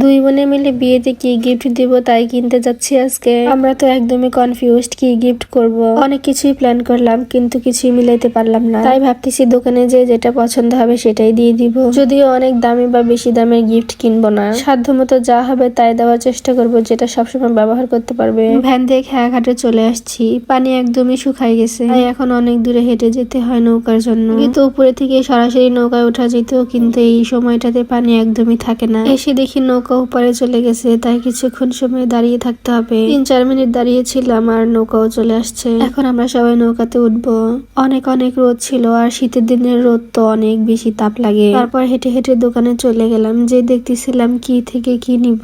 দুই বোনে মিলে বিয়েতে কি গিফট দিব তাই কিনতে যাচ্ছি আজকে। আমরা তো একদমই কনফিউজড কি গিফট করব। অনেক কিছুই প্ল্যান করলাম কিন্তু কিছুই মিলাইতে পারলাম না। তাই ভাবতেছি দোকানে যে যেটা পছন্দ হবে সেটাই দিয়ে দিব। যদিও অনেক দামি বা বেশি দামের গিফট কিনবো না, সাধ্যমতো যা হবে তাই দেওয়ার চেষ্টা করব, যেটা সবসময় ব্যবহার করতে পারবে। ভ্যান দিয়ে খেয়াঘাটে চলে আসছি। পানি একদমই শুকাই গেছে, তাই এখন অনেক দূরে হেঁটে যেতে হয় নৌকার জন্য। কিন্তু উপরে থেকে সরাসরি নৌকায় ওঠা যেত, কিন্তু এই সময়টাতে পানি একদমই থাকে না। এসে দেখি নৌকা উপরে চলে গেছে, তাই কিছুক্ষণ সময় দাঁড়িয়ে থাকতে হবে। 3-4 মিনিট দাঁড়িয়েছিলাম আর নৌকাও চলে আসছে। এখন আমরা সবাই নৌকাতে উঠবো। অনেক অনেক রোদ ছিল, আর শীতের দিনের রোদ তো অনেক বেশি তাপ লাগে। তারপর হেঁটে হেঁটে দোকানে চলে গেলাম, যে দেখতেছিলাম কি থেকে কি নিব।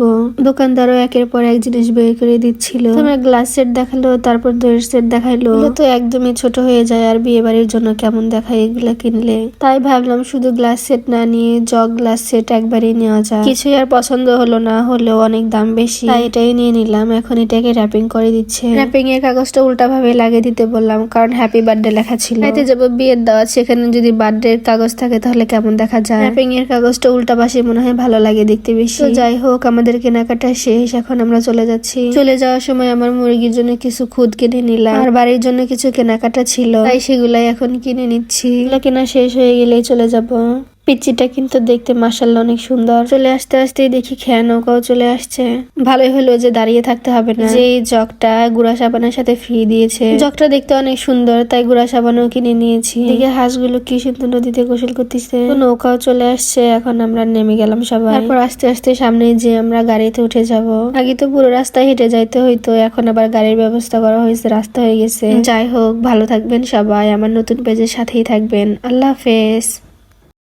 দোকানদারও একের পর এক জিনিস বের করে দিচ্ছিল। তোমার গ্লাস সেট দেখালো, তারপর দইয়ের সেট দেখাইলো। এগুলো তো একদমই ছোট হয়ে যায়, আর বিয়ে বাড়ির জন্য কেমন দেখায় এগুলা কিনলে। তাই ভাবলাম শুধু গ্লাস সেট না নিয়ে জগ গ্লাস সেট একবারই নেওয়া যায়। কিছুই আর পছন্দ হলো না, হলেও অনেক দাম বেশি, তাই এটাই নিয়ে নিলাম। এখন এটাকে র্যাপিং করে দিচ্ছে। র্যাপিং এর কাগজটা উল্টা ভাবে লাগিয়ে দিতে বললাম, কারণ হ্যাপি বার্থডে লেখা ছিল। এতে যাবো বিয়ের দাওয়াত, সেখানে যদি বার্থডে এর কাগজ থাকে তাহলে কেমন দেখা যায়। র্যাপিং এর কাগজটা উল্টা পাশে মনে হয় ভালো লাগে দেখতে বেশি। তো যাই হোক, আমাদের কেনাকাটা শেষ, এখন আমরা চলে যাচ্ছি। চলে যাওয়ার সময় আমার মুরগির জন্য কিছু খুদ কিনে নিলাম, আর বাড়ির জন্য কিছু কেনাকাটা ছিল, তাই সেগুলাই এখন কিনে নিচ্ছি। এগুলো কেনা শেষ হয়ে গেলেই চলে যাব। পিচ্চিটা কিন্তু দেখতে মাশাআল্লাহ অনেক সুন্দর। চলে আসতে আসতেই দেখি খেয়া নৌকাও চলে আসছে। ভালোই হলো যে দাঁড়িয়ে থাকতে হবে না। যে জগটা গুড়া সাবানের সাথে ফ্রি দিয়েছে, জগটা দেখতে অনেক সুন্দর, তাই গুড়া সাবানও কিনে নিয়েছি। দেখে হাঁসগুলো কি সুন্দর নদীতে গোসল করতেছে। তো নৌকাও চলে আসছে, এখন আমরা নেমে গেলাম সবাই। তারপর আস্তে আস্তে সামনে যে আমরা গাড়িতে উঠে যাব। আগে তো পুরো রাস্তায় হেঁটে যাইতে হইতো, এখন আবার গাড়ির ব্যবস্থা করা হয়েছে, রাস্তা হয়ে গেছে। যাই হোক, ভালো থাকবেন সবাই, আমার নতুন পেজের সাথেই থাকবেন। আল্লাহ হাফেজ।